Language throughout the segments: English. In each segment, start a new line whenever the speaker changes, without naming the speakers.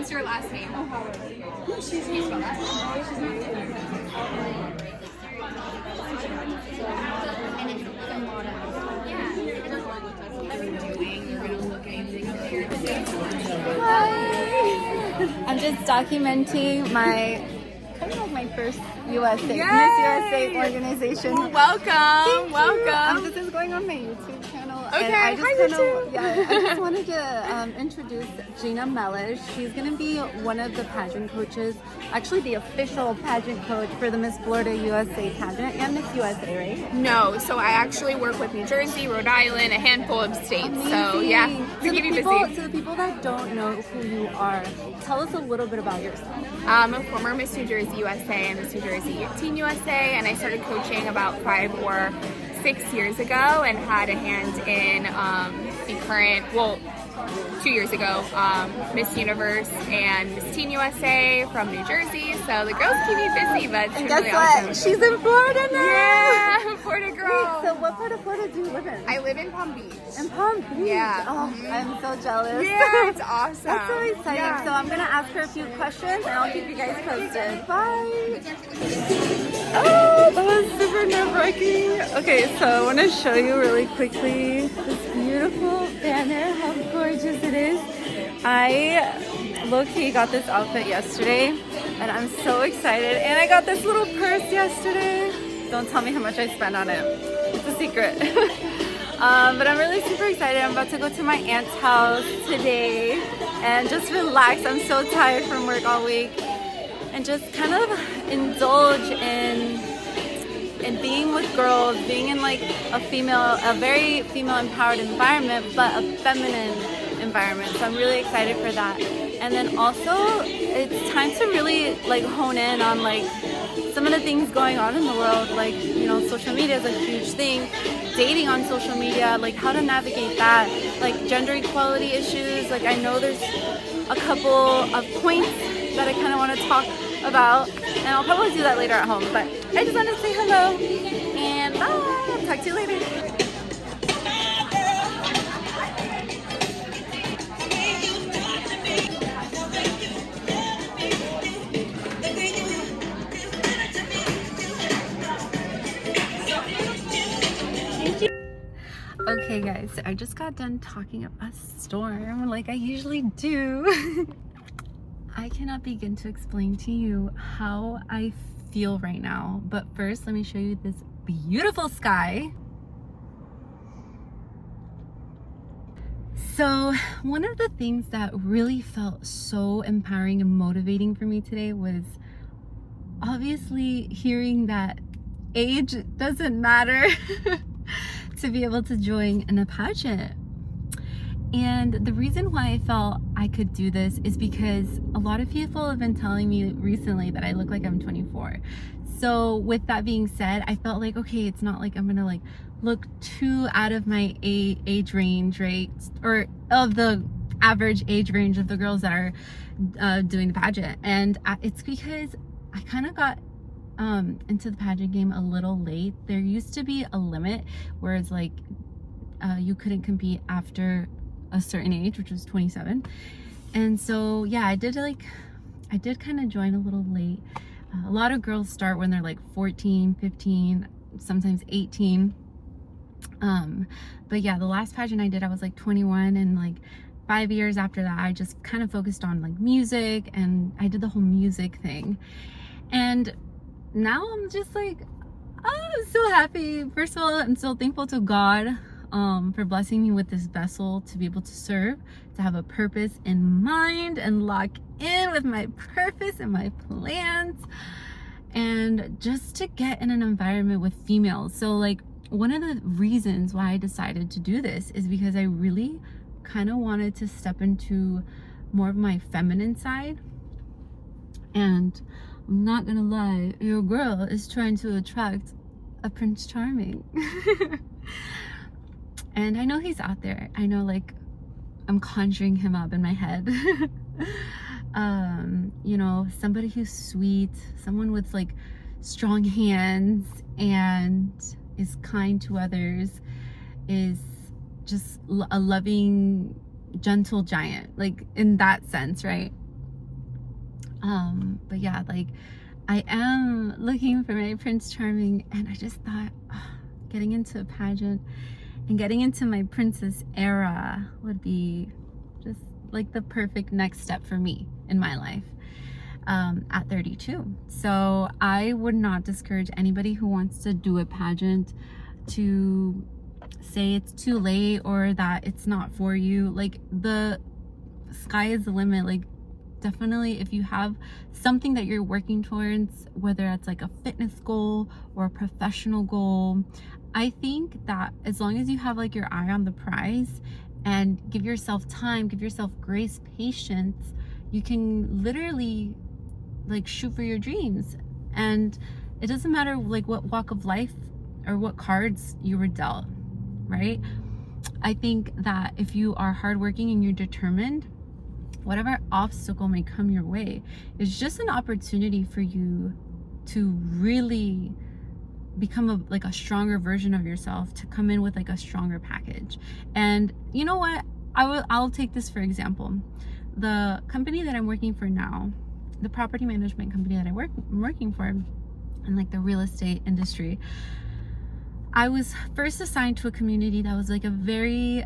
What's your last name? Can you spell that?
I'm just documenting my kind of like my first USA
Yay!
Miss USA organization.
Well, welcome,
Thank you.
welcome.
This is going on my YouTube channel.
Okay,
and I just
hi, YouTube.
I just wanted to introduce Gina Mellish. She's going to be one of the pageant coaches, actually the official pageant coach for the Miss Florida USA pageant and Miss USA, right?
No, so I actually work with New Jersey, Rhode Island, a handful of states. So
Amazing.
yeah,
So
we
the
keep you
people,
busy.
so the people that don't know who you are, tell us a little bit about yourself.
I'm a former Miss New Jersey USA and Miss New Jersey Teen USA, and I started coaching about 5 or 6 years ago and had a hand in the current, 2 years ago, Miss Universe and Miss Teen USA from New Jersey. So the girls keep me busy, but it's
And
really
guess what?
awesome.
She's in Florida now.
Yeah, I'm a Florida
Wait,
girl.
so what part of Florida do you live in?
I live in Palm Beach.
In Palm Beach.
Yeah.
Oh, I'm so jealous.
Yeah, it's awesome.
That's so exciting.
Yeah.
So I'm gonna ask her a few questions and I'll keep you guys posted. Bye. Oh, that was super nerve-wracking. Okay, so I want to show you really quickly this beautiful banner, how gorgeous it is. I low-key got this outfit yesterday and I'm so excited. And I got this little purse yesterday. Don't tell me how much I spent on it. It's a secret. But I'm really super excited. I'm about to go to my aunt's house today and just relax. I'm so tired from work all week and just kind of indulge in being with girls, being in like a very female empowered environment, but a feminine environment. So I'm really excited for that. And then also it's time to really like hone in on like some of the things going on in the world, like, you know, social media is a huge thing, dating on social media, like how to navigate that, like gender equality issues. Like I know there's a couple of points that I kind of want to talk about, and I'll probably do that later at home, but I just want to say hello and bye. I'll talk to you later. Okay guys, so I just got done talking up a storm like I usually do. I cannot begin to explain to you how I feel right now, but first let me show you this beautiful sky. So one of the things that really felt so empowering and motivating for me today was obviously hearing that age doesn't matter to be able to join in a pageant. And the reason why I felt I could do this is because a lot of people have been telling me recently that I look like I'm 24. So with that being said, I felt like, okay, it's not like I'm gonna like look too out of my age range, right? Or of the average age range of the girls that are doing the pageant. And it's because I kind of got into the pageant game a little late. There used to be a limit where it's like you couldn't compete after a certain age, which was 27. And so yeah, I did kind of join a little late. A lot of girls start when they're like 14, 15, sometimes 18. But yeah, the last pageant I did, I was like 21, and like 5 years after that, I just kind of focused on like music, and I did the whole music thing. And now I'm just like, oh, I'm so happy. First of all, I'm so thankful to God for blessing me with this vessel to be able to serve, to have a purpose in mind and lock in with my purpose and my plans, and just to get in an environment with females. So like one of the reasons why I decided to do this is because I really kind of wanted to step into more of my feminine side. And I'm not gonna lie, your girl is trying to attract a Prince Charming. And I know he's out there. I know, like, I'm conjuring him up in my head. You know, somebody who's sweet, someone with like strong hands and is kind to others, is just a loving, gentle giant, like in that sense, right? But yeah, like I am looking for my Prince Charming, and I just thought getting into a pageant and getting into my princess era would be just like the perfect next step for me in my life at 32. So I would not discourage anybody who wants to do a pageant to say it's too late or that it's not for you. Like, the sky is the limit. Like, definitely, if you have something that you're working towards, whether it's like a fitness goal or a professional goal, I think that as long as you have like your eye on the prize and give yourself time, give yourself grace, patience, you can literally like shoot for your dreams. And it doesn't matter like what walk of life or what cards you were dealt, right? I think that if you are hardworking and you're determined, whatever obstacle may come your way is just an opportunity for you to really become like a stronger version of yourself, to come in with like a stronger package. And you know what, I'll take this for example. The company that I'm working for now, the property management company that I'm working for in like the real estate industry, I was first assigned to a community that was like a very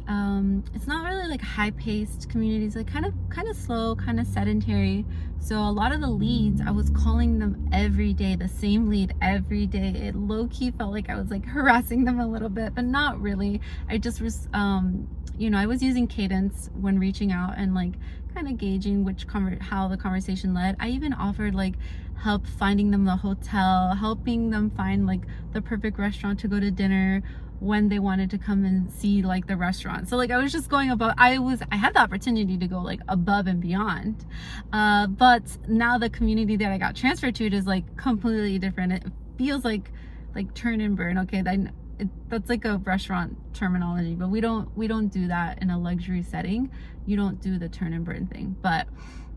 it's not really like high-paced community. It's like kind of slow, kind of sedentary. So a lot of the leads, I was calling them every day, the same lead every day. It low-key felt like I was like harassing them a little bit, but not really. I just was you know, I was using cadence when reaching out and like kind of gauging how the conversation led. I even offered like help finding them the hotel, helping them find like the perfect restaurant to go to dinner when they wanted to come and see like the restaurant. So like I was just going above. I had the opportunity to go like above and beyond, but now the community that I got transferred to, it is like completely different. It feels like turn and burn. Okay, that's like a restaurant terminology, but we don't do that in a luxury setting. You don't do the turn and burn thing. But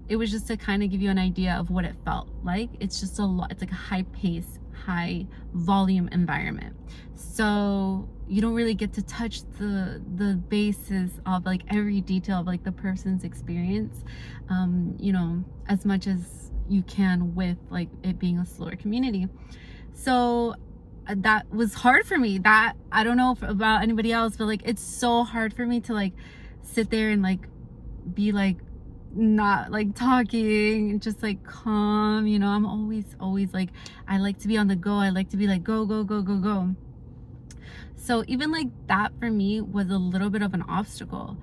it was just to kind of give you an idea of what it felt like. It's just a lot. It's like a high pace, high volume environment. So you don't really get to touch the basis of like every detail of like the person's experience, you know, as much as you can with like it being a slower community. So that was hard for me. That I don't know about anybody else, but like it's so hard for me to like sit there and like be like not like talking and just like calm, you know. I'm always like, I like to be on the go. I like to be like go go go go go. So even like that for me was a little bit of an obstacle,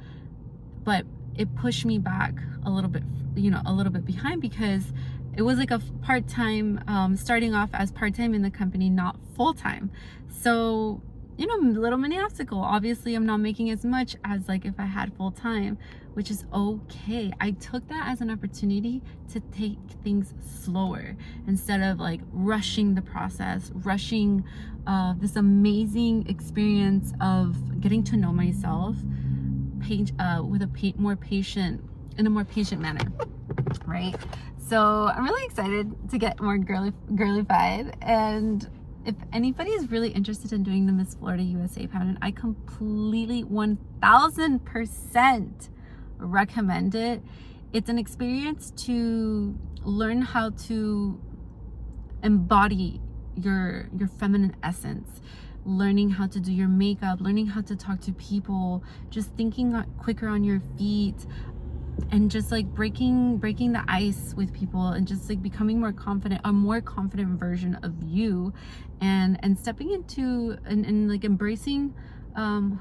but it pushed me back a little bit, you know, a little bit behind, because it was like a part-time, starting off as part-time in the company, not full-time. So, you know, little mini obstacle. Obviously I'm not making as much as like if I had full-time, which is okay. I took that as an opportunity to take things slower instead of like rushing the process, rushing this amazing experience of getting to know myself with a more patient manner, right? So I'm really excited to get more girlified, and if anybody is really interested in doing the Miss Florida USA pageant, I completely 1000% recommend it. It's an experience to learn how to embody your feminine essence, learning how to do your makeup, learning how to talk to people, just thinking quicker on your feet, and just like breaking the ice with people, and just like becoming more confident, a more confident version of you, and stepping into and like embracing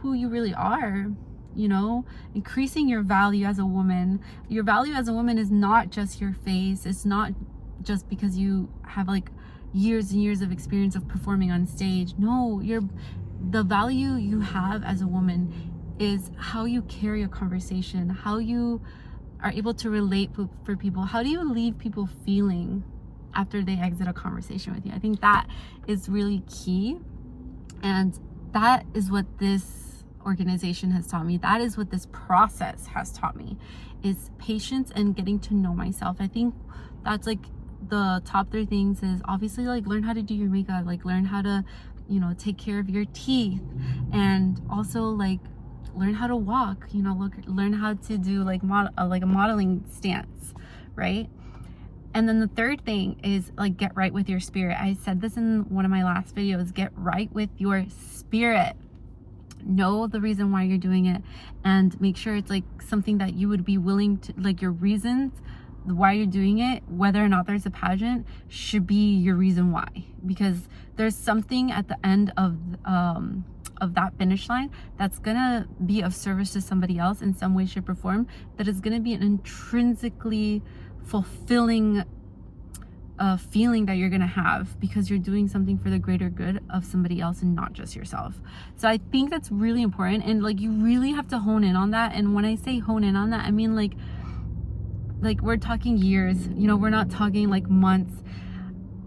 who you really are, you know, increasing your value as a woman. Your value as a woman is not just your face. It's not just because you have like years and years of experience of performing on stage. No, the value you have as a woman is how you carry a conversation, how you are able to relate for people. How do you leave people feeling after they exit a conversation with you? I think that is really key, and that is what this organization has taught me. That is what this process has taught me, is patience and getting to know myself. I think that's like the top 3 things is obviously like learn how to do your makeup, like learn how to, you know, take care of your teeth, and also like learn how to walk, you know, learn how to do like a modeling stance, right? And then the third thing is like get right with your spirit. I said this in one of my last videos, get right with your spirit. Know the reason why you're doing it and make sure it's like something that you would be willing to, like your reasons why you're doing it, whether or not there's a pageant, should be your reason why, because there's something at the end of that finish line that's gonna be of service to somebody else in some way, shape, or form, that is gonna be an intrinsically fulfilling feeling that you're gonna have because you're doing something for the greater good of somebody else and not just yourself. So I think that's really important, and like you really have to hone in on that. And when I say hone in on that, I mean like we're talking years, you know, we're not talking like months.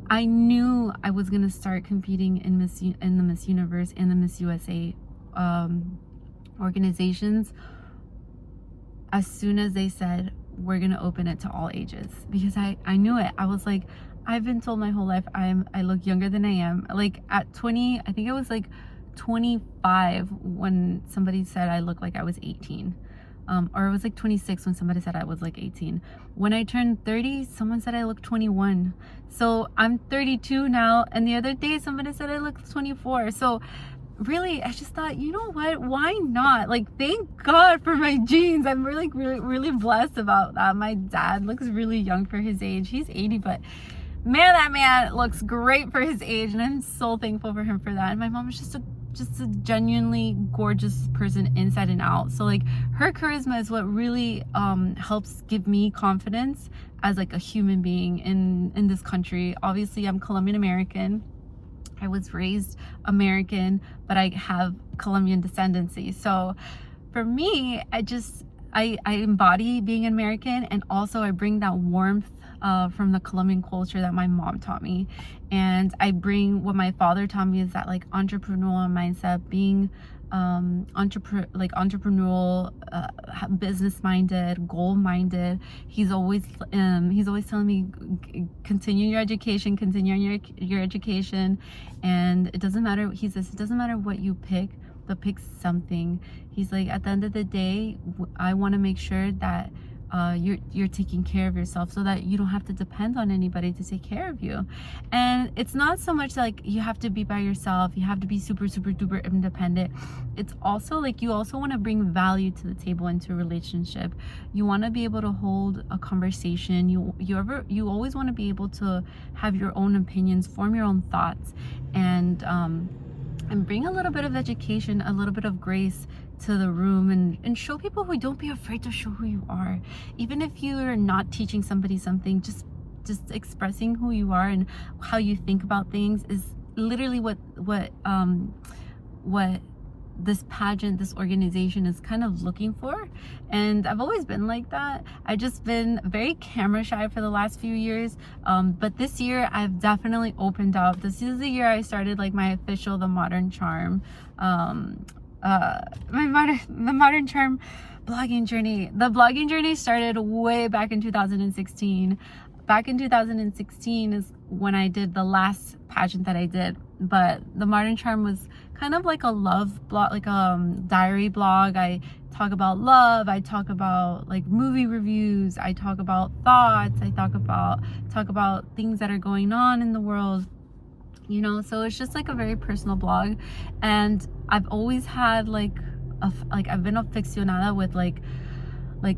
I knew I was gonna start competing in the Miss Universe and the Miss USA organizations as soon as they said we're gonna open it to all ages, because I knew it. I was like, I've been told my whole life I look younger than I am. Like at 20, I think it was like 25 when somebody said I looked like I was 18. Or it was like 26 when somebody said I was like 18. When I turned 30, someone said I looked 21. So I'm 32 now, and the other day somebody said I looked 24. So really, I just thought, you know what, why not? Like, thank God for my genes. I'm really blessed about that. My dad looks really young for his age. He's 80, but man, that man looks great for his age, and I'm so thankful for him for that. And my mom is just a genuinely gorgeous person inside and out. So like her charisma is what really helps give me confidence as like a human being in this country. Obviously I'm Colombian American. I was raised American, but I have Colombian descendancy. So for me, I embody being American, and also I bring that warmth from the Colombian culture that my mom taught me. And I bring what my father taught me, is that like entrepreneurial mindset, being entrepreneurial, business minded, goal minded. He's always telling me, continue your education, and it doesn't matter. He says it doesn't matter what you pick, but pick something. He's like, at the end of the day, I want to make sure that you're taking care of yourself, so that you don't have to depend on anybody to take care of you. And it's not so much like you have to be by yourself, you have to be super duper independent. It's also like you also want to bring value to the table into a relationship. You want to be able to hold a conversation. You always want to be able to have your own opinions, form your own thoughts, and bring a little bit of education, a little bit of grace to the room, and show people who, don't be afraid to show who you are. Even if you're not teaching somebody something, just expressing who you are and how you think about things is literally what this pageant, this organization is kind of looking for. And I've always been like that. I've just been very camera shy for the last few years, but this year I've definitely opened up. This is the year I started like my official The Modern Charm the Modern Charm blogging journey. The blogging journey started way back in 2016. Back in 2016 is when I did the last pageant that I did. But the Modern Charm was kind of like a love blog, like a diary blog. I talk about love, I talk about like movie reviews, I talk about thoughts, I talk about things that are going on in the world, you know. So it's just like a very personal blog. And I've always had I've been aficionada with like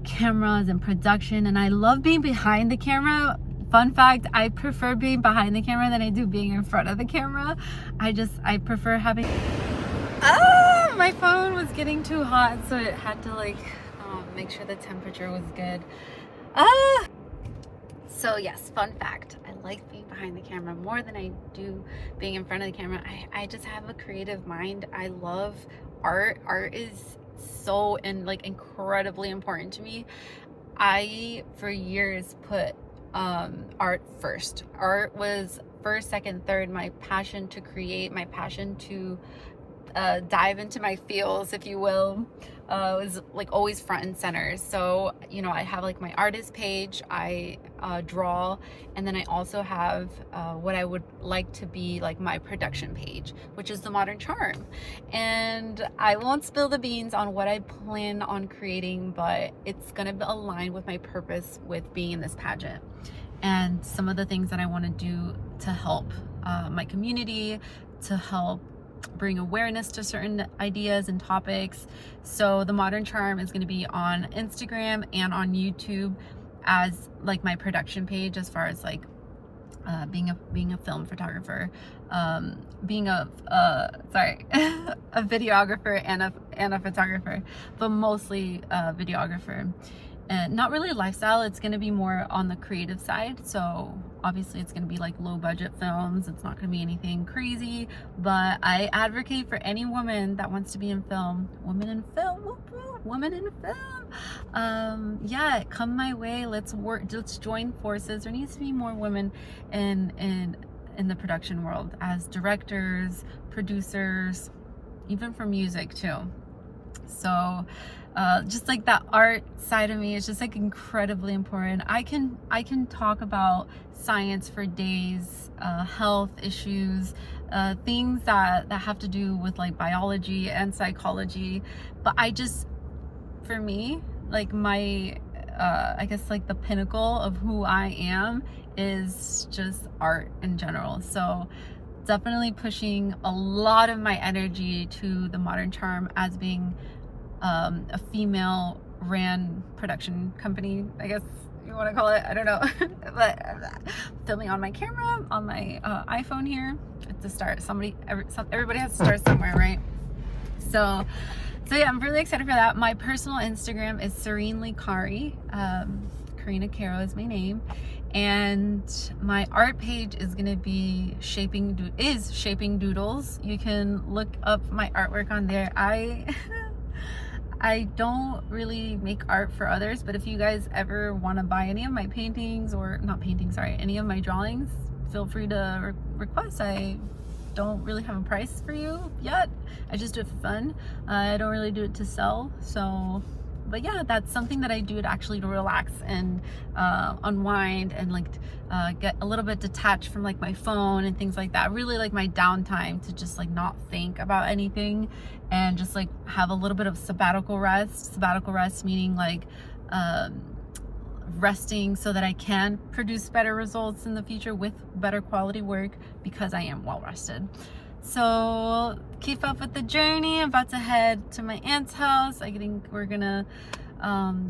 cameras and production, and I love being behind the camera. Fun fact, I prefer being behind the camera than I do being in front of the camera. I prefer having my phone was getting too hot, so it had to make sure the temperature was good. So yes, fun fact, I like being behind the camera more than I do being in front of the camera. I just have a creative mind. I love art. Art is so incredibly important to me. I for years put art first. Art was first, second, third. My passion to create, my passion to dive into my feels, if you will, was like always front and center. So, you know, I have like my artist page, I draw, and then I also have what I would like to be like my production page, which is The Modern Charm. And I won't spill the beans on what I plan on creating, but it's gonna align with my purpose with being in this pageant. and some of the things that I want to do to help my community, to help bring awareness to certain ideas and topics. So the Modern Charm is going to be on Instagram and on YouTube as like my production page, as far as like being a film photographer, being a a videographer and a photographer, but mostly a videographer. And not really lifestyle, it's going to be more on the creative side. So obviously it's going to be like low budget films, it's not going to be anything crazy, but I advocate for any woman that wants to be in film. Women in film, whoop, whoop, women in film. Yeah, come my way, let's join forces. There needs to be more women in the production world, as directors, producers, even for music too. So just like that art side of me is just like incredibly important. I can talk about science for days, health issues, things that have to do with like biology and psychology, but for me, like my I guess like the pinnacle of who I am is just art in general. So definitely pushing a lot of my energy to the Modern Charm as being a female ran production company, I guess you want to call it. I don't know. But filming on my camera, on my iPhone here to start. Everybody has to start somewhere, right? So yeah, I'm really excited for that. My personal Instagram is Serenely Kari. Karina Caro is my name. And my art page is going to be Shaping Doodles. You can look up my artwork on there. I don't really make art for others, but if you guys ever want to buy any of my paintings, or not paintings, sorry, any of my drawings, feel free to request. I don't really have a price for you yet. I just do it for fun. I don't really do it to sell. So, but yeah, that's something that I do to actually to relax and unwind and like get a little bit detached from like my phone and things like that. Really like my downtime to just like not think about anything and just like have a little bit of sabbatical rest meaning like resting so that I can produce better results in the future with better quality work, because I am well rested. So keep up with the journey. I'm about to head to my aunt's house. I think we're gonna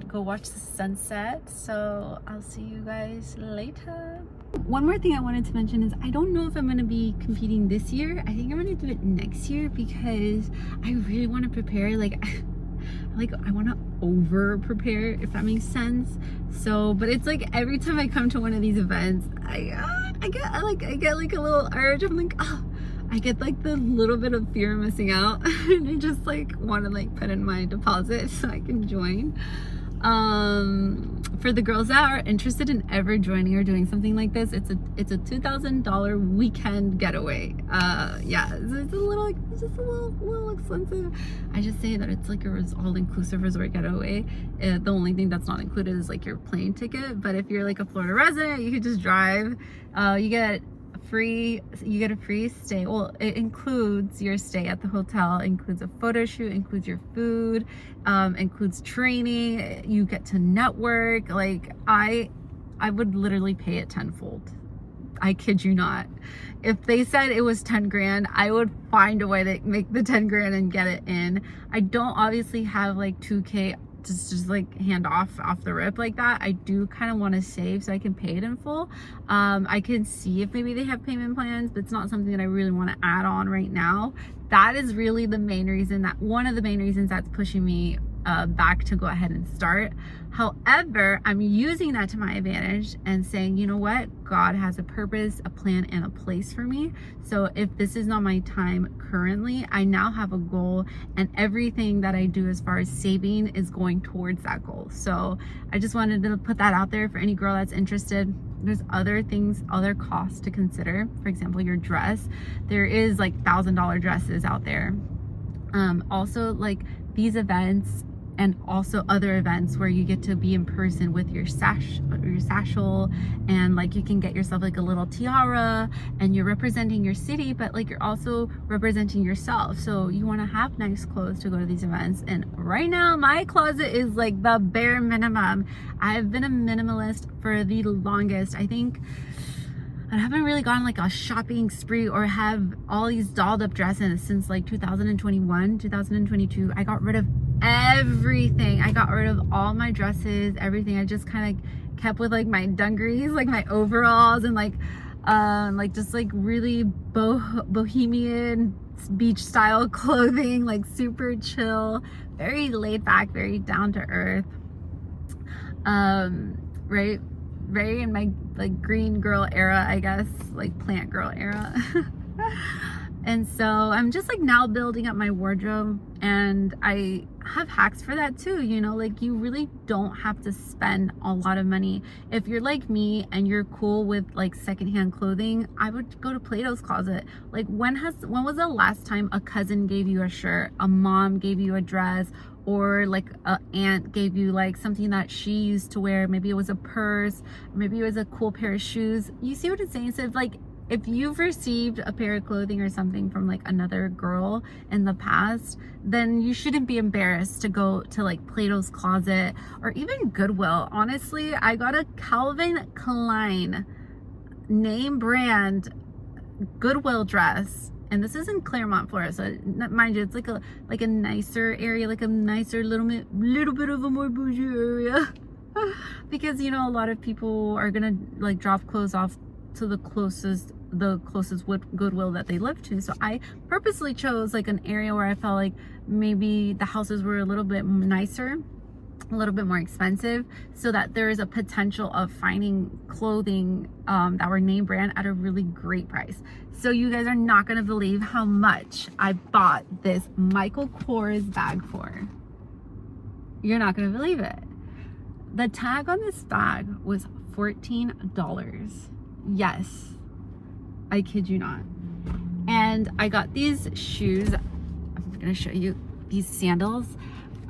go watch the sunset. So I'll see you guys later. One more thing I wanted to mention is I don't know if I'm gonna be competing this year. I think I'm gonna do it next year because I really want to prepare. Like I want to over prepare, if that makes sense. So, but it's like every time I come to one of these events, I get like a little urge. I'm like, oh, I get like the little bit of fear of missing out, and I just like want to like put in my deposit so I can join. For the girls that are interested in ever joining or doing something like this, it's a $2,000 weekend getaway. Yeah, it's just a little expensive. I just say that it's like a all-inclusive resort getaway. The only thing that's not included is like your plane ticket. But if you're like a Florida resident, you could just drive. You get a free stay. Well, it includes your stay at the hotel, includes a photo shoot, includes your food, includes training. You get to network. Like I would literally pay it tenfold. I kid you not. If they said it was 10 grand, I would find a way to make the 10 grand and get it in. I don't obviously have like 2K just like hand off the rip like that. I do kind of want to save so I can pay it in full. I can see if maybe they have payment plans, but it's not something that I really want to add on right now. That is really one of the main reasons that's pushing me back to go ahead and start. However, I'm using that to my advantage and saying, you know what, God has a purpose, a plan, and a place for me. So if this is not my time currently, I now have a goal, and everything that I do as far as saving is going towards that goal. So I just wanted to put that out there for any girl that's interested. There's other costs to consider. For example, your dress. There is like $1,000 dresses out there. Also, like these events, and also other events where you get to be in person with your satchel, and like you can get yourself like a little tiara, and you're representing your city, but like you're also representing yourself. So you want to have nice clothes to go to these events. And right now my closet is like the bare minimum. I've been a minimalist for the longest. I think I haven't really gone like a shopping spree or have all these dolled up dresses since like 2021, 2022. I got rid of everything. I got rid of all my dresses, everything. I just kind of kept with like my dungarees, like my overalls, and like just like really bohemian beach style clothing, like super chill, very laid back, very down to earth. Right, very in my like green girl era, I guess, like plant girl era. And so I'm just like now building up my wardrobe, and I have hacks for that too. You know, like you really don't have to spend a lot of money. If you're like me and you're cool with like secondhand clothing, I would go to Plato's Closet. Like when was the last time a cousin gave you a shirt, a mom gave you a dress, or like an aunt gave you like something that she used to wear? Maybe it was a purse, maybe it was a cool pair of shoes. You see what I'm saying? So if you've received a pair of clothing or something from like another girl in the past, then you shouldn't be embarrassed to go to like Plato's Closet or even Goodwill. Honestly, I got a Calvin Klein name brand Goodwill dress, and this is in Claremont, Florida. So mind you, it's like a nicer area, like a nicer little bit of a more bougie area. Because you know, a lot of people are gonna like drop clothes off to the closest Goodwill that they live to. So I purposely chose like an area where I felt like maybe the houses were a little bit nicer, a little bit more expensive, so that there is a potential of finding clothing that were name brand at a really great price. So you guys are not gonna believe how much I bought this Michael Kors bag for. You're not gonna believe it. The tag on this bag was $14. Yes, I kid you not. And I got these shoes. I'm gonna show you. These sandals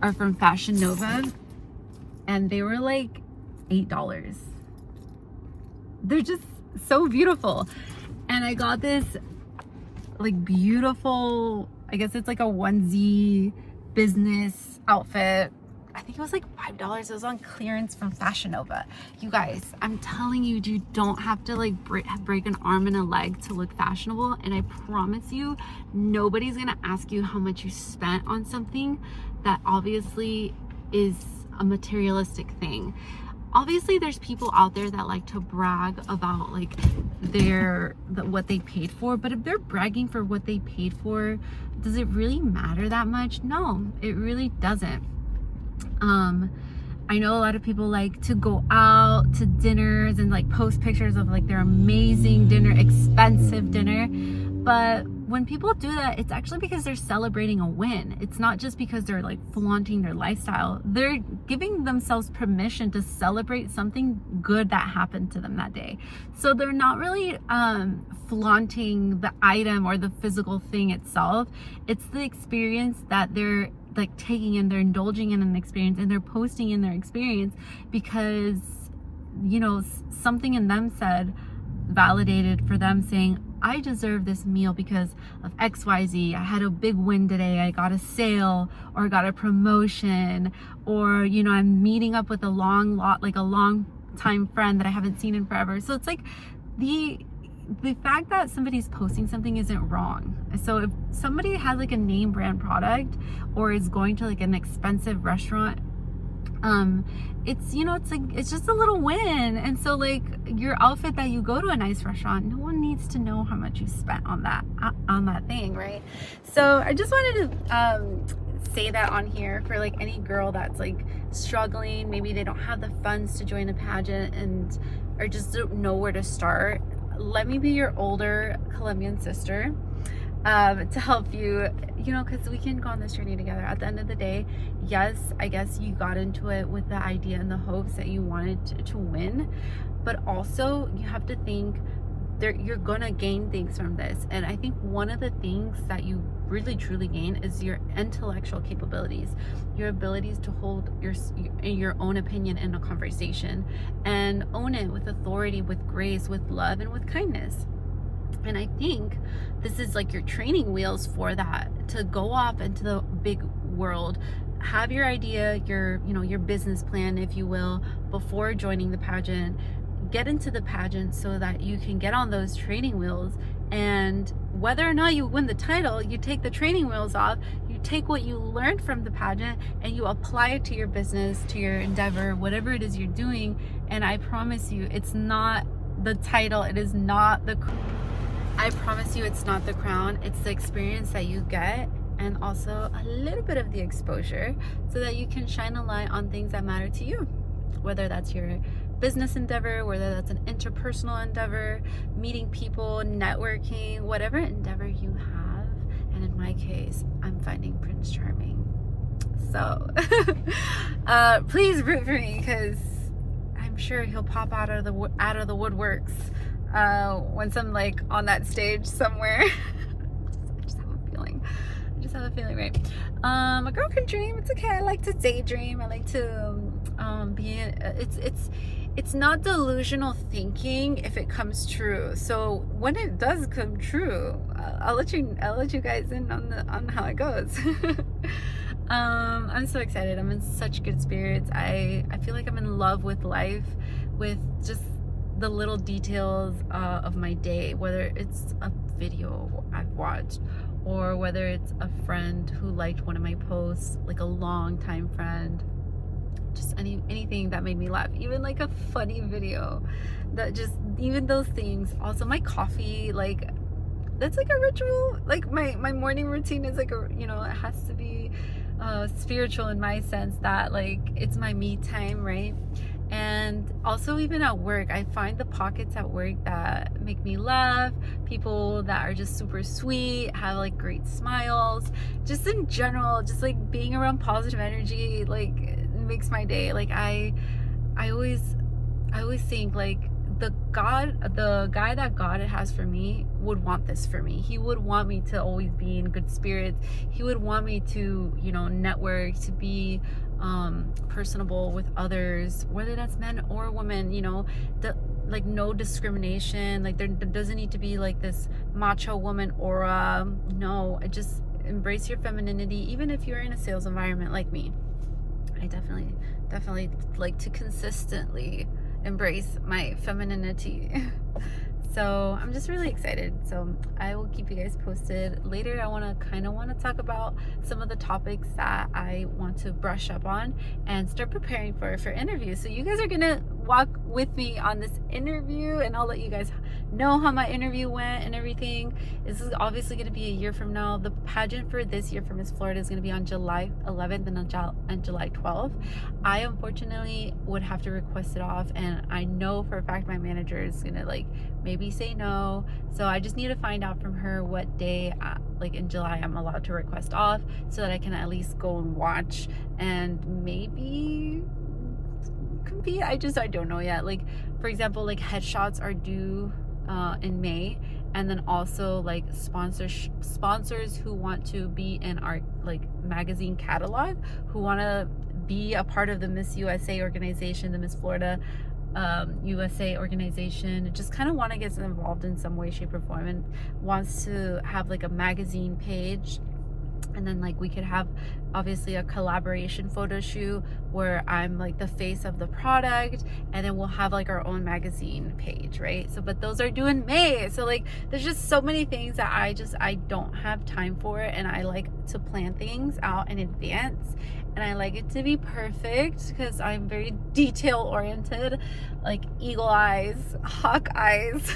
are from Fashion Nova, and they were like $8. They're just so beautiful. And I got this like beautiful, I guess it's like a onesie business outfit. I think it was like $5. It was on clearance from Fashion Nova. You guys, I'm telling you, you don't have to like break an arm and a leg to look fashionable. And I promise you, nobody's gonna ask you how much you spent on something that obviously is a materialistic thing. Obviously, there's people out there that like to brag about like what they paid for, but if they're bragging for what they paid for, does it really matter that much? No, it really doesn't. I know a lot of people like to go out to dinners and like post pictures of like their amazing dinner, expensive dinner. But when people do that, it's actually because they're celebrating a win. It's not just because they're like flaunting their lifestyle. They're giving themselves permission to celebrate something good that happened to them that day. So they're not really flaunting the item or the physical thing itself. It's the experience that they're like taking in, they're indulging in an experience, and they're posting in their experience because, you know, something in them said, validated for them, saying, I deserve this meal because of XYZ. I had a big win today. I got a sale, or got a promotion, or, you know, I'm meeting up with a long time friend that I haven't seen in forever. So it's like the fact that somebody's posting something isn't wrong. So if somebody has like a name brand product or is going to like an expensive restaurant, it's, you know, it's like, it's just a little win. And so like your outfit that you go to a nice restaurant, no one needs to know how much you spent on that thing, right? So I just wanted to say that on here for like any girl that's like struggling, maybe they don't have the funds to join a pageant and or just don't know where to start. Let me be your older Colombian sister to help you, you know, because we can go on this journey together. At the end of the day, yes, I guess you got into it with the idea and the hopes that you wanted to win, but also you have to think you're gonna gain things from this. And I think one of the things that you really truly gain is your intellectual capabilities, your abilities to hold your own opinion in a conversation and own it with authority, with grace, with love, and with kindness. And I think this is like your training wheels for that, to go off into the big world, have your idea, your business plan, if you will, before joining the pageant. Get into the pageant so that you can get on those training wheels, and whether or not you win the title, you take the training wheels off, you take what you learned from the pageant and you apply it to your business, to your endeavor, whatever it is you're doing. And I promise you, it's not the title, it is not the, I promise you it's not the crown, it's the experience that you get, and also a little bit of the exposure, so that you can shine a light on things that matter to you, whether that's your business endeavor, whether that's an interpersonal endeavor, meeting people, networking, whatever endeavor you have. And in my case, I'm finding Prince Charming. So please root for me, because I'm sure he'll pop out of the woodworks once I'm like on that stage somewhere. I just have a feeling, right? A girl can dream. It's okay. I like to daydream. I like to it's not delusional thinking if it comes true. So when it does come true, I'll let you guys in on how it goes. I'm so excited. I'm in such good spirits. I feel like I'm in love with life, with just the little details of my day, whether it's a video I've watched, or whether it's a friend who liked one of my posts, like a long time friend, just anything that made me laugh, even like a funny video, that just, even those things. Also my coffee, like that's like a ritual. Like my morning routine is like a, it has to be spiritual in my sense, that like it's my me time, right? And also even at work, I find the pockets at work that make me laugh, people that are just super sweet, have like great smiles, just in general, just like being around positive energy, like makes my day. Like I always think like the guy that God has for me would want this for me. He would want me to always be in good spirits. He would want me to, network, to be personable with others, whether that's men or women, like no discrimination. Like there doesn't need to be like this macho woman aura. No, I just embrace your femininity, even if you're in a sales environment like me. I definitely like to consistently embrace my femininity. So I'm just really excited. So I will keep you guys posted. Later I want to talk about some of the topics that I want to brush up on and start preparing for interviews. So you guys are gonna walk with me on this interview, and I'll let you guys know how my interview went and everything. This is obviously going to be a year from now. The pageant for this year for Miss Florida is going to be on July 11th and July 12th. I unfortunately would have to request it off, and I know for a fact my manager is going to like maybe say no. So I just need to find out from her what day like in July I'm allowed to request off, so that I can at least go and watch and maybe compete. I don't know yet. Like for example, like headshots are due in May, and then also like sponsors who want to be in our like magazine catalog, who want to be a part of the Miss USA organization, the Miss Florida USA organization, just kind of want to get involved in some way, shape, or form, and wants to have like a magazine page. And then like we could have obviously a collaboration photo shoot where I'm like the face of the product, and then we'll have like our own magazine page, right? So but those are due in May. So like there's just so many things that I don't have time for, and I like to plan things out in advance, and I like it to be perfect because I'm very detail oriented, like eagle eyes, hawk eyes.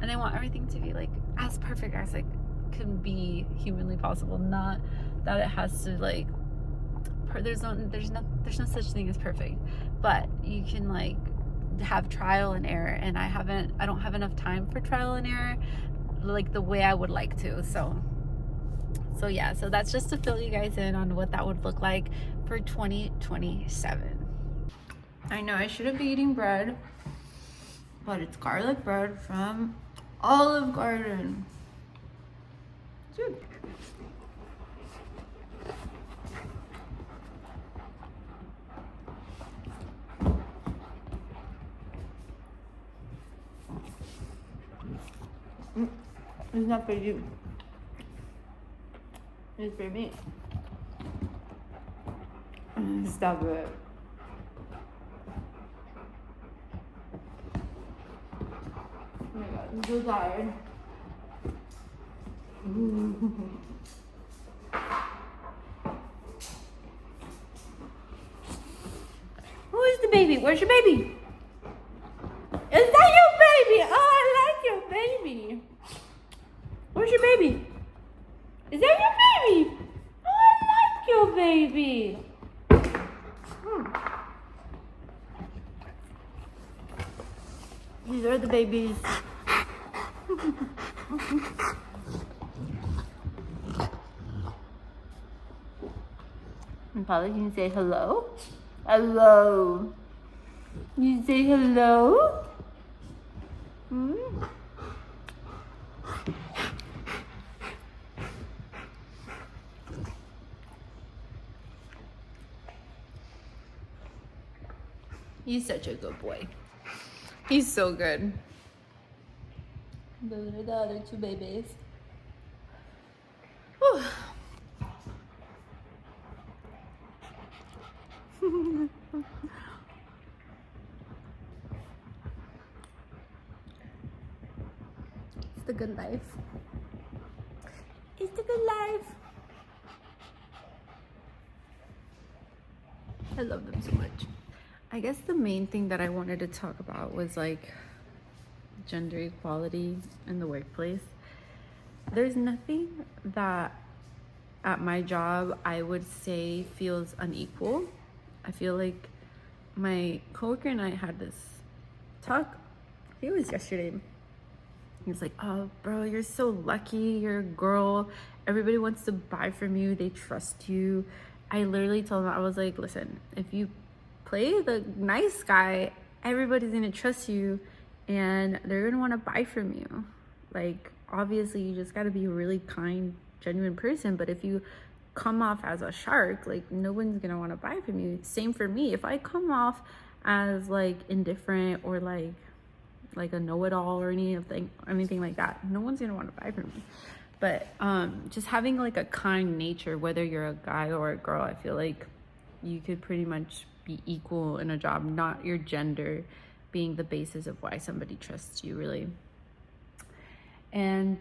And I want everything to be like as perfect as like can be humanly possible. Not that it has to like there's no such thing as perfect, but you can like have trial and error, and I don't have enough time for trial and error like the way I would like to. So yeah, so that's just to fill you guys in on what that would look like for 2027. I know I shouldn't be eating bread, but it's garlic bread from Olive Garden. Good. It's not for you. It's for me. Stop it. Oh my god, I'm so tired. Who is the baby? Where's your baby? Is that your baby? Oh, I like your baby. Where's your baby? Is that your baby? Oh, I like your baby. These are the babies. And Polly, can you say hello? Hello. You say hello? Hmm? He's such a good boy. He's so good. Those are the other two babies. Whew. It's the good life. It's the good life. I love them so much. I guess the main thing that I wanted to talk about was like gender equality in the workplace. There's nothing that at my job I would say feels unequal. I feel like my coworker and I had this talk. I think it was yesterday. He was like, "Oh, bro, you're so lucky. You're a girl. Everybody wants to buy from you. They trust you." I literally told him, I was like, "Listen, if you play the nice guy, everybody's gonna trust you and they're gonna want to buy from you. Like, obviously you just got to be a really kind, genuine person, but if you come off as a shark, like, no one's gonna want to buy from you. Same for me. If I come off as like indifferent or like a know-it-all or anything like that, no one's gonna want to buy from me." But just having like a kind nature, whether you're a guy or a girl, I feel like you could pretty much be equal in a job, not your gender being the basis of why somebody trusts you, really. And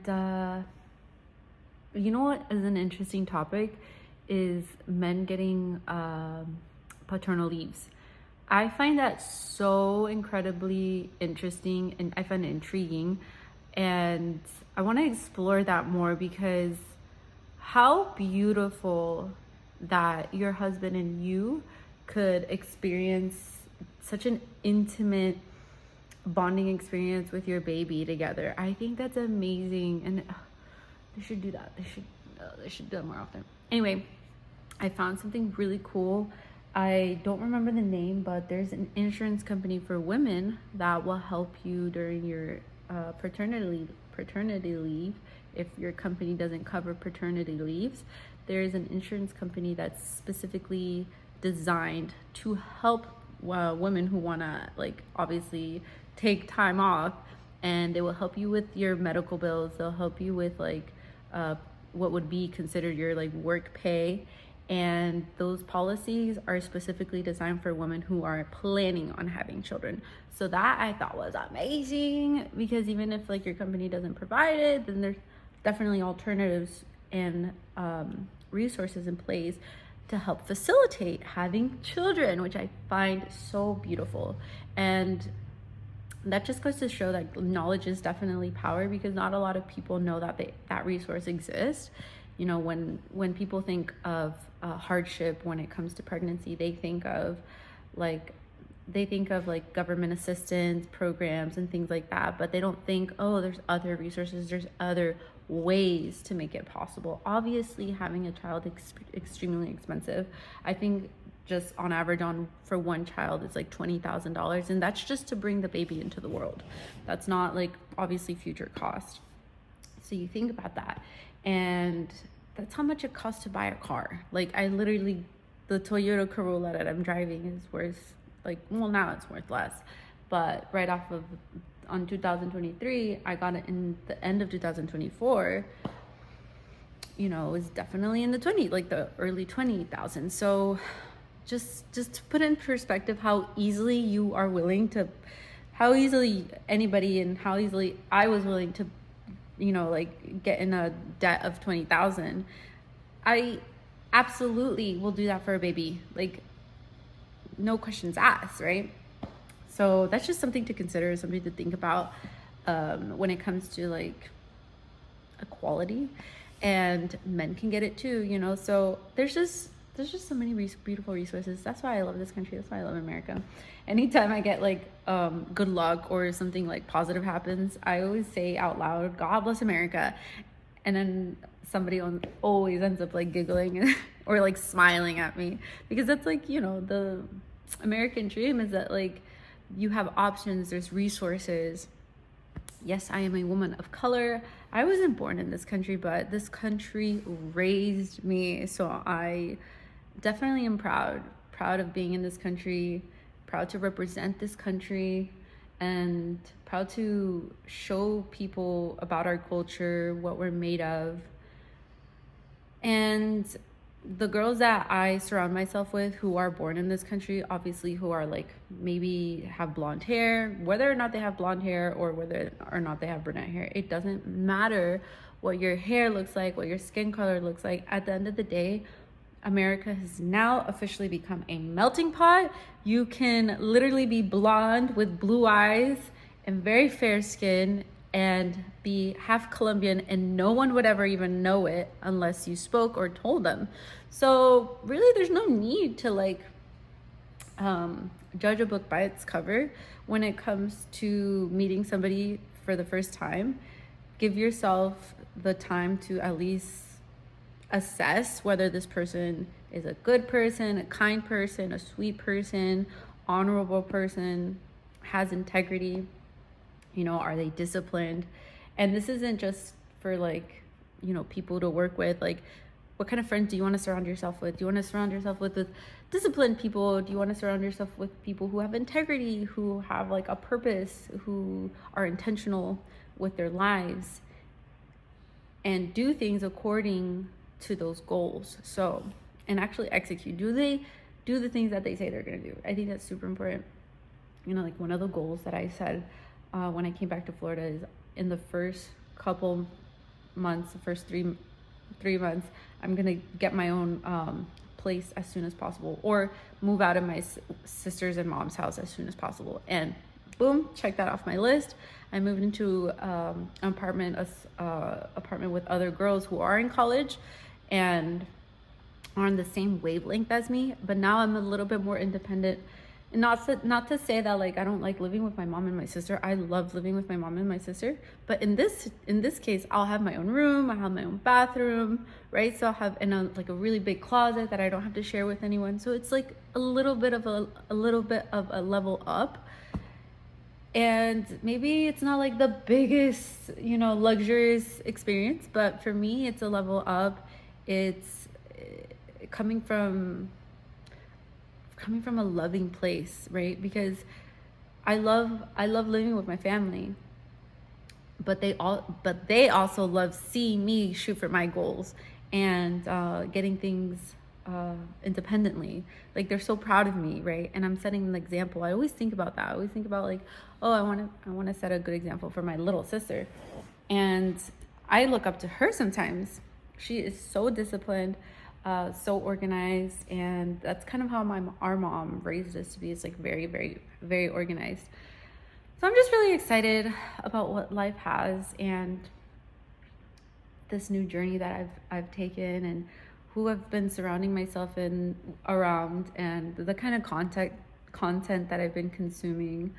you know what is an interesting topic is men getting paternal leaves. I find that so incredibly interesting, and I find it intriguing, and I want to explore that more, because how beautiful that your husband and you could experience such an intimate bonding experience with your baby together. I think that's amazing, and they should do that. They should do that more often. Anyway, I found something really cool. I don't remember the name, but there's an insurance company for women that will help you during your paternity leave. If your company doesn't cover paternity leaves, there is an insurance company that's specifically designed to help women who want to, like, obviously take time off, and they will help you with your medical bills. They'll help you with like what would be considered your like work pay, and those policies are specifically designed for women who are planning on having children. So that I thought was amazing, because even if like your company doesn't provide it, then there's definitely alternatives and resources in place to help facilitate having children, which I find so beautiful. And that just goes to show that knowledge is definitely power, because not a lot of people know that that resource exists. You know, when people think of hardship when it comes to pregnancy, they think of like government assistance programs and things like that, but they don't think, oh, there's other resources, there's other ways to make it possible. Obviously, having a child is extremely expensive. I think just on average for one child, it's like $20,000, and that's just to bring the baby into the world. That's not like obviously future cost. So you think about that, and that's how much it costs to buy a car. Like I literally, the Toyota Corolla that I'm driving is worth like, well, now it's worth less, but right off of on 2023, I got it in the end of 2024. You know, it was definitely in the 20, like the early 20,000. So just to put in perspective how easily you are willing to, how easily anybody and how easily I was willing to, you know, like get in a debt of 20,000. I absolutely will do that for a baby. Like no questions asked, right? So that's just something to consider, something to think about when it comes to like equality, and men can get it too, you know. So there's just so many beautiful resources. That's why I love this country. That's why I love America. Anytime I get like good luck or something like positive happens, I always say out loud, God bless America. And then somebody always ends up like giggling or like smiling at me, because that's like, you know, the American dream is that like you have options, there's resources. Yes, I am a woman of color. I wasn't born in this country, but this country raised me. So I definitely am proud of being in this country, proud to represent this country, and proud to show people about our culture, what we're made of. And the girls that I surround myself with who are born in this country, obviously who are like maybe have blonde hair, whether or not they have blonde hair or whether or not they have brunette hair, it doesn't matter what your hair looks like, what your skin color looks like. At the end of the day, America has now officially become a melting pot. You can literally be blonde with blue eyes and very fair skin and be half Colombian, and no one would ever even know it unless you spoke or told them. So really there's no need to like judge a book by its cover when it comes to meeting somebody for the first time. Give yourself the time to at least assess whether this person is a good person, a kind person, a sweet person, honorable person, has integrity. You know, are they disciplined? And this isn't just for like, you know, people to work with. Like, what kind of friends do you want to surround yourself with? Do you want to surround yourself with disciplined people? Do you want to surround yourself with people who have integrity, who have like a purpose, who are intentional with their lives and do things according to those goals? So, and actually execute. Do they do the things that they say they're going to do? I think that's super important. You know, like one of the goals that I said when I came back to Florida is in the first couple months, the first three months, I'm gonna get my own place as soon as possible, or move out of my sister's and mom's house as soon as possible. And boom, check that off my list. I moved into an apartment with other girls who are in college and are on the same wavelength as me. But now I'm a little bit more independent. And not to say that like I don't like living with my mom and my sister. I love living with my mom and my sister. But in this case, I'll have my own room. I have my own bathroom, right? So I'll have like a really big closet that I don't have to share with anyone. So it's like a little bit of a level up. And maybe it's not like the biggest, you know, luxurious experience, but for me, it's a level up. It's coming from a loving place, right? Because I love living with my family, but they also love seeing me shoot for my goals and getting things independently. Like they're so proud of me, right? And I'm setting an example. I always think about that. I always think about like, oh, I want to set a good example for my little sister, and I look up to her sometimes. She is so disciplined, so organized, and that's kind of how our mom raised us to be. It's like very, very, very organized. So I'm just really excited about what life has and this new journey that I've taken, and who I've been surrounding myself around, and the kind of content that I've been consuming,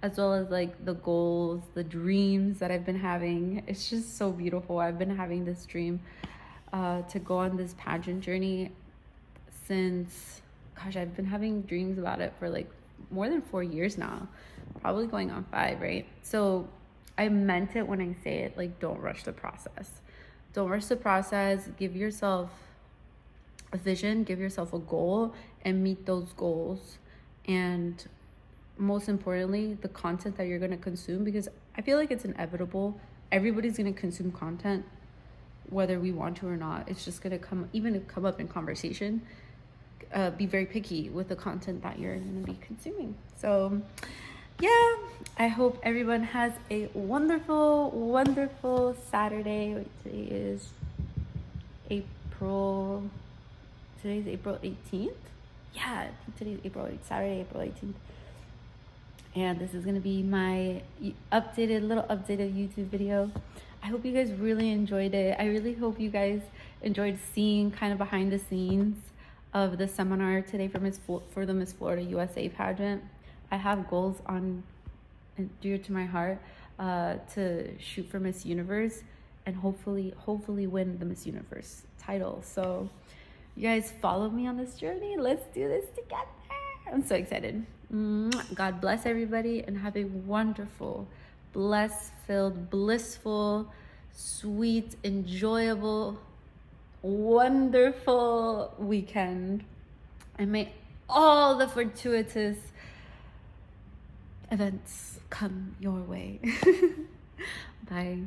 as well as like the goals, the dreams that I've been having. It's just so beautiful. I've been having this dream to go on this pageant journey since, gosh, I've been having dreams about it for like more than 4 years now, probably going on 5, right? So I meant it when I say it. Like, don't rush the process. Don't rush the process. Give yourself a vision, give yourself a goal, and meet those goals. And most importantly, the content that you're going to consume, because I feel like it's inevitable. Everybody's going to consume content, whether we want to or not. It's just going to come up in conversation. Be very picky with the content that you're going to be consuming. So yeah, I hope everyone has a wonderful, wonderful Saturday. Wait, today's April 18th. Yeah, I think today's Saturday, April 18th. And this is gonna be my little updated YouTube video. I hope you guys really enjoyed it. I really hope you guys enjoyed seeing kind of behind the scenes of the seminar today for the Miss Florida USA pageant. I have goals on and dear to my heart to shoot for Miss Universe and hopefully win the Miss Universe title. So you guys follow me on this journey. Let's do this together. I'm so excited. God bless everybody and have a wonderful, blessed-filled, blissful, sweet, enjoyable, wonderful weekend. And may all the fortuitous events come your way. Bye.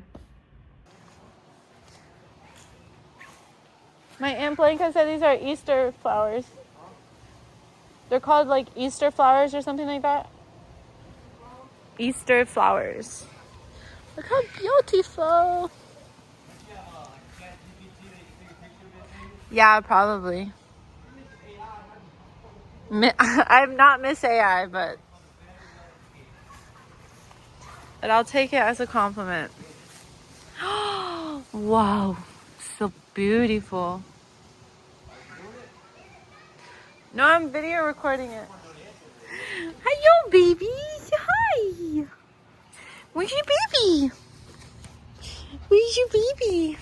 My Aunt Blanca said these are Easter flowers. They're called like Easter flowers or something like that. Easter flowers. Look how beautiful. Yeah, probably. I'm not Miss AI, but I'll take it as a compliment. Wow, so beautiful. No, I'm video recording it. Hi, baby. Hi. Where's your baby? Where's your baby?